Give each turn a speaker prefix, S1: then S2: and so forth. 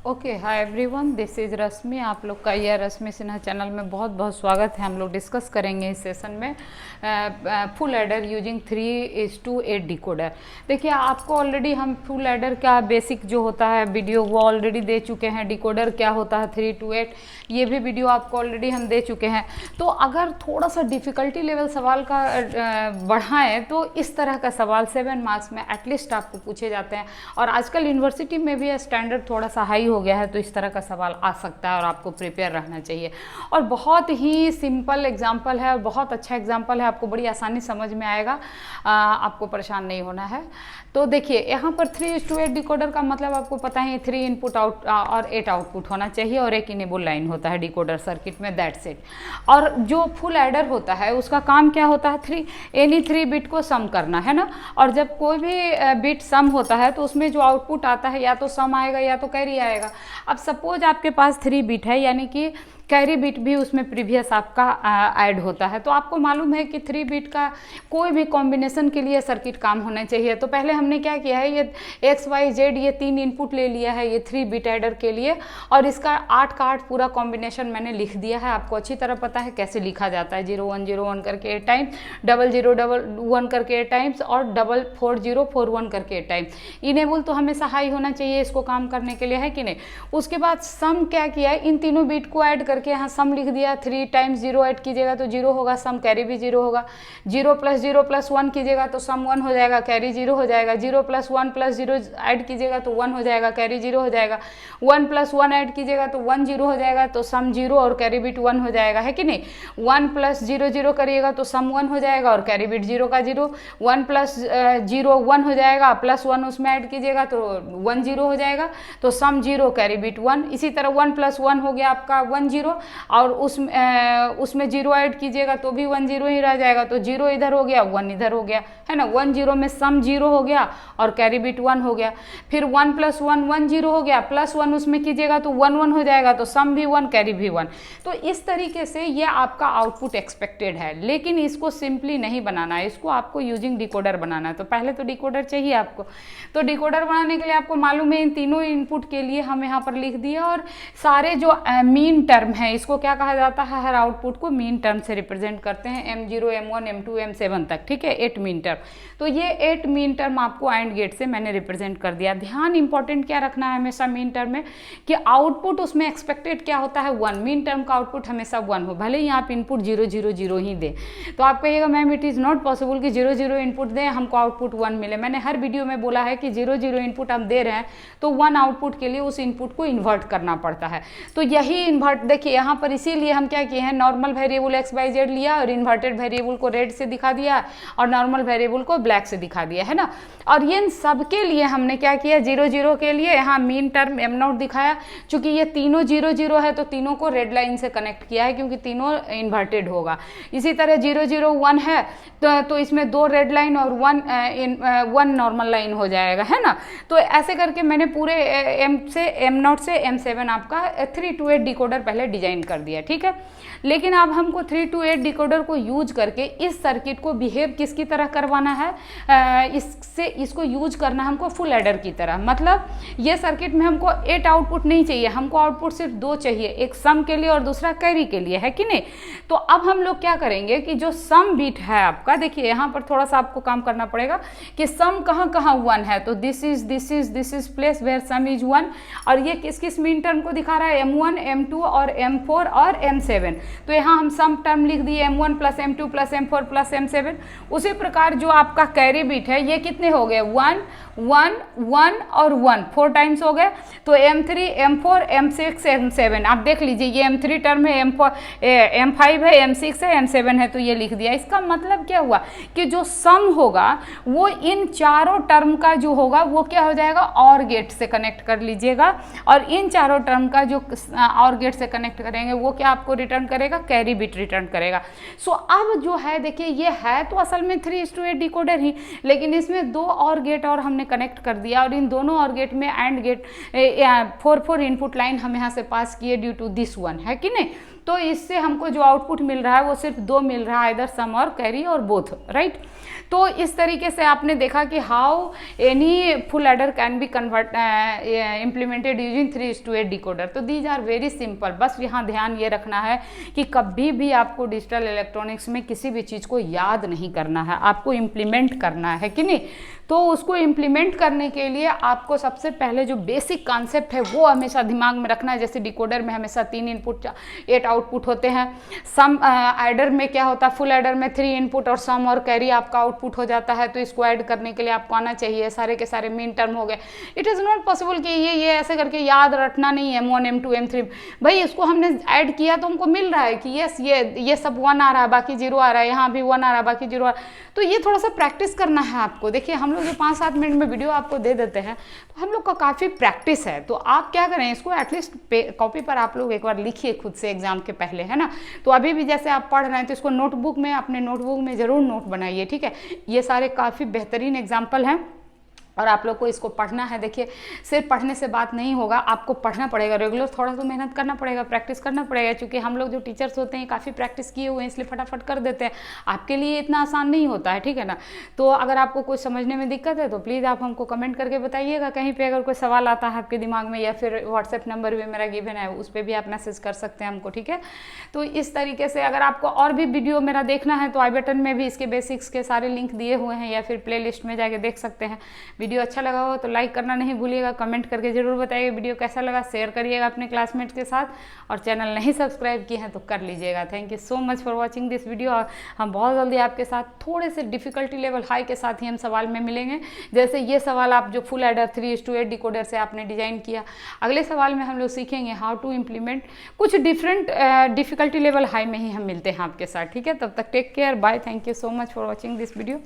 S1: Okay, hi everyone, this is Rashmi. आप लोग का यह रश्मि सिन्हा चैनल में बहुत बहुत स्वागत है। हम लोग डिस्कस करेंगे इस सेशन में फुल एडर यूजिंग 3:8 डिकोडर। देखिए, आपको ऑलरेडी हम फुल एडर का बेसिक जो होता है वीडियो वो ऑलरेडी दे चुके हैं। डिकोडर क्या होता है 3 to 8, ये भी वीडियो आपको ऑलरेडी हम दे चुके हैं। तो अगर थोड़ा सा डिफ़िकल्टी लेवल सवाल का बढ़ाएं तो इस तरह का सवाल 7 मार्क्स में एटलीस्ट आपको पूछे जाते हैं। और आजकल यूनिवर्सिटी में भी स्टैंडर्ड थोड़ा सा हाई हो गया है, तो इस तरह का सवाल आ सकता है और आपको प्रिपेयर रहना चाहिए। और बहुत ही सिंपल एग्जाम्पल है और बहुत अच्छा एग्जाम्पल है, आपको बड़ी आसानी समझ में आएगा, आपको परेशान नहीं होना है। तो देखिए, यहाँ पर 3:8 डिकोडर का मतलब आपको पता है 3 इनपुट आउट और 8 आउटपुट होना चाहिए और एक इनेबल लाइन होता है डिकोडर सर्किट में, दैट्स इट। और जो फुल एडर होता है उसका काम क्या होता है, एनी 3 बिट को सम करना है ना। और जब कोई भी बिट सम होता है तो उसमें जो आउटपुट आता है या तो सम आएगा या तो कैरी आएगा। अब सपोज आपके पास 3 बिट है, यानी कि कैरी बिट भी उसमें प्रीवियस आपका ऐड होता है। तो आपको मालूम है कि 3 बिट का कोई भी कॉम्बिनेशन के लिए सर्किट काम होना चाहिए। तो पहले हमने क्या किया है, ये एक्स वाई जेड ये 3 इनपुट ले लिया है ये 3 बिट एडर के लिए, और इसका 8 का 8 पूरा कॉम्बिनेशन मैंने लिख दिया है। आपको अच्छी तरह पता है कैसे लिखा जाता है, 0101 करके 8 टाइम, 0011 करके 8 टाइम्स और 4041 करके 8 टाइम। इनेबल तो हमेशा हाई होना चाहिए इसको काम करने के लिए, है कि नहीं। उसके बाद सम क्या किया है, इन तीनों बिट को ऐड करके यहाँ सम लिख दिया। 3 टाइम्स 0 ऐड कीजिएगा तो 0 होगा, सम कैरी भी 0 होगा। 0 + 1 कीजिएगा तो सम 1 हो जाएगा, कैरी 0 हो जाएगा। 0 + 1 + 0 ऐड कीजिएगा तो 1 हो जाएगा, कैरी 0 हो जाएगा। 1 + 1 ऐड कीजिएगा तो 1 0 हो जाएगा, तो सम 0 और कैरी बिट 1 हो जाएगा, है कि नहीं। 1 + 0 0 करिएगा तो सम 1 हो जाएगा और कैरी बिट 0 का 0। 1 + 0 1 हो जाएगा, +1 उसमें ऐड कीजिएगा तो 1 0 हो जाएगा, तो सम 0 कैरी बिट 1। इसी तरह 1 + 1 हो गया आपका 1 0, और उसमें 0 ऐड कीजिएगा तो भी 1 0 ही रह जाएगा, तो 0 इधर हो गया 1 इधर हो गया, है ना। 1 0 में सम 0 हो गया और कैरी बिट 1 हो गया। फिर 1 + 1 1 0 हो गया, +1 उसमें कीजिएगा तो 1 1 हो जाएगा, तो सम भी 1 कैरी भी 1। तो इस तरीके से ये आपका आउटपुट एक्सपेक्टेड है। लेकिन इसको सिंपली नहीं बनाना है, इसको आपको यूजिंग डिकोडर बनाना है। तो पहले तो डिकोडर चाहिए आपको। तो डिकोडर बनाने के लिए आपको मालूम है इन तीनों इनपुट के लिए हम यहाँ पर लिख दिया, और सारे जो मीन टर्म है इसको क्या कहा जाता है, हर आउटपुट को मीन टर्म से रिप्रेजेंट करते हैं, M0 M1 M2 M7 तक, ठीक है, 8 मीन टर्म। तो ये 8 मीन टर्म आपको एंड गेट से मैंने रिप्रेजेंट कर दिया। ध्यान इंपॉर्टेंट क्या रखना है हमेशा मीन टर्म में, कि आउटपुट उसमें एक्सपेक्टेड क्या होता है, 1। मीन टर्म का आउटपुट हमेशा 1 हो, भले ही आप इनपुट 0 0 0 ही दें। तो आप कहिएगा ma'am it is not possible कि 0 0 इनपुट दें हमको आउटपुट 1 मिले। मैंने हर वीडियो में बोला है कि 0 0 इनपुट हम दे रहे हैं तो 1 आउटपुट के लिए उस इनपुट को इन्वर्ट करना पड़ता है। तो यही इन्वर्ट देखिए यहाँ पर, इसीलिए हम क्या किए हैं, normal variable x y z लिया और इन्वर्टेड वेरिएबल को रेड से दिखा दिया और नॉर्मल वेरिएबल को ब्लैक से दिखा दिया, है ना। और इन सब के लिए हमने क्या किया, 0 0 के लिए यहाँ मीन टर्म M0 दिखाया। चूंकि ये तीनों 0 0 है तो तीनों को रेड लाइन से कनेक्ट किया है, क्योंकि तीनों इन्वर्टेड होगा। इसी तरह 0 0 1 है तो इसमें 2 रेड लाइन और 1 नॉर्मल लाइन हो जाएगा, है ना। तो ऐसे करके मैंने पूरे M0 से M7 आपका 3 to 8 डिकोडर पहले डिजाइन कर दिया, ठीक है। लेकिन अब हमको 3 to 8 डिकोडर को यूज करके इस सर्किट को बिहेव किसकी तरह करवाना है, इसको यूज करना हमको फुल एडर की तरह। मतलब ये सर्किट में हमको 8 आउटपुट नहीं चाहिए, हमको आउटपुट सिर्फ 2 चाहिए, एक सम के लिए और दूसरा कैरी के लिए, है कि नहीं। तो अब हम लोग क्या करेंगे कि जो सम बिट है आपका, देखिए यहाँ पर थोड़ा सा आपको काम करना पड़ेगा कि सम कहाँ कहाँ 1 है। तो this is place where sum is 1, और ये किस किस मीन टर्म को दिखा रहा है, M1 M2 और M4 और M7। तो यहाँ हम सम टर्म लिख दिए M1 + M2 + M4 + M7। उसी प्रकार जो आपका कैरी बिट है ये कितने हो गए, 1 1 1 और 1, 4 टाइम्स हो गए। तो M3 M4 M6 M7, आप देख लीजिए ये M3 टर्म है, M5 है, M6 है, M7 है, तो ये लिख दिया। इसका मतलब क्या हुआ कि जो सम होगा वो इन चारों टर्म का जो होगा वो क्या हो जाएगा, और गेट से कनेक्ट कर लीजिएगा, और इन चारों टर्म का जो और गेट से कनेक्ट करेंगे वो क्या आपको रिटर्न करेगा, कैरी बिट रिटर्न करेगा। सो अब जो है देखिए, ये है तो असल में 3:8 डिकोडर ही, लेकिन इसमें 2 और गेट और हमने कनेक्ट कर दिया, और इन दोनों और गेट में एंड गेट 4 4 इनपुट लाइन हम यहाँ से पास किए ड्यू टू दिस वन, है कि नहीं। तो इससे हमको जो आउटपुट मिल रहा है वो सिर्फ 2 मिल रहा है, इधर सम और कैरी और बोथ, राइट। तो इस तरीके से आपने देखा कि how any full adder can be convert implemented using 3:8 decoder. तो दीज आर वेरी सिंपल। बस यहाँ ध्यान ये रखना है कि कभी भी आपको डिजिटल इलेक्ट्रॉनिक्स में किसी भी चीज़ को याद नहीं करना है, आपको इम्प्लीमेंट करना है कि नहीं। तो उसको इम्प्लीमेंट करने के लिए आपको सबसे पहले जो बेसिक कॉन्सेप्ट है वो हमेशा दिमाग में रखना है। जैसे डिकोडर में हमेशा 3 इनपुट 8 आउटपुट होते हैं, सम एडर में क्या होता है, फुल एडर में 3 इनपुट और सम और कैरी आपका आउटपुट हो जाता है। तो इसको ऐड करने के लिए आपको आना चाहिए, सारे के सारे मीन टर्म हो गए। इट इज़ नॉट पॉसिबल कि ये ऐसे करके याद रखना नहीं है, M1 M2 M3। भाई इसको हमने ऐड किया तो हमको मिल रहा है कि यस ये सब 1 आ रहा है, बाकी 0 आ रहा है, यहाँ भी 1 आ रहा है, बाकी 0 आ रहा है। तो ये थोड़ा सा प्रैक्टिस करना है आपको। देखिए हम लोग जो 5-7 मिनट में वीडियो आपको दे देते हैं तो हम लोग का काफ़ी प्रैक्टिस है। तो आप क्या करें, इसको एटलीस्ट कॉपी पर आप लोग एक बार लिखिए खुद से एग्जाम के पहले, है ना। तो अभी भी जैसे आप पढ़ रहे हैं तो इसको नोटबुक में, अपने नोटबुक में ज़रूर नोट बनाइए, ठीक है। ये सारे काफ़ी बेहतरीन एग्जाम्पल हैं और आप लोग को इसको पढ़ना है। देखिए सिर्फ पढ़ने से बात नहीं होगा, आपको पढ़ना पड़ेगा रेगुलर, थोड़ा सा मेहनत करना पड़ेगा, प्रैक्टिस करना पड़ेगा। क्योंकि हम लोग जो टीचर्स होते हैं काफ़ी प्रैक्टिस किए हुए हैं इसलिए फटाफट कर देते हैं, आपके लिए इतना आसान नहीं होता है, ठीक है ना। तो अगर आपको कुछ समझने में दिक्कत है तो प्लीज़ आप हमको कमेंट करके बताइएगा। कहीं पर अगर कोई सवाल आता है आपके दिमाग में, या फिर व्हाट्सएप नंबर भी मेरा गिवन है उस पर भी आप मैसेज कर सकते हैं हमको, ठीक है। तो इस तरीके से अगर आपको और भी वीडियो मेरा देखना है तो आई बटन में भी इसके बेसिक्स के सारे लिंक दिए हुए हैं, या फिर प्ले लिस्ट में जाके देख सकते हैं। वीडियो अच्छा लगा हो तो लाइक करना नहीं भूलिएगा, कमेंट करके जरूर बताइएगा वीडियो कैसा लगा, शेयर करिएगा अपने क्लासमेट्स के साथ, और चैनल नहीं सब्सक्राइब किए हैं तो कर लीजिएगा। Thank you so much for watching this video. हम बहुत जल्दी आपके साथ थोड़े से डिफिकल्टी लेवल हाई के साथ ही हम सवाल में मिलेंगे। जैसे ये सवाल आप जो फुल एडर 3:8 डिकोडर से आपने डिजाइन किया, अगले सवाल में हम लोग सीखेंगे हाउ टू इम्प्लीमेंट कुछ डिफरेंट डिफिकल्टी लेवल हाई में ही हम मिलते हैं आपके साथ, ठीक है। तब तक take care, bye, thank you so much for watching this video.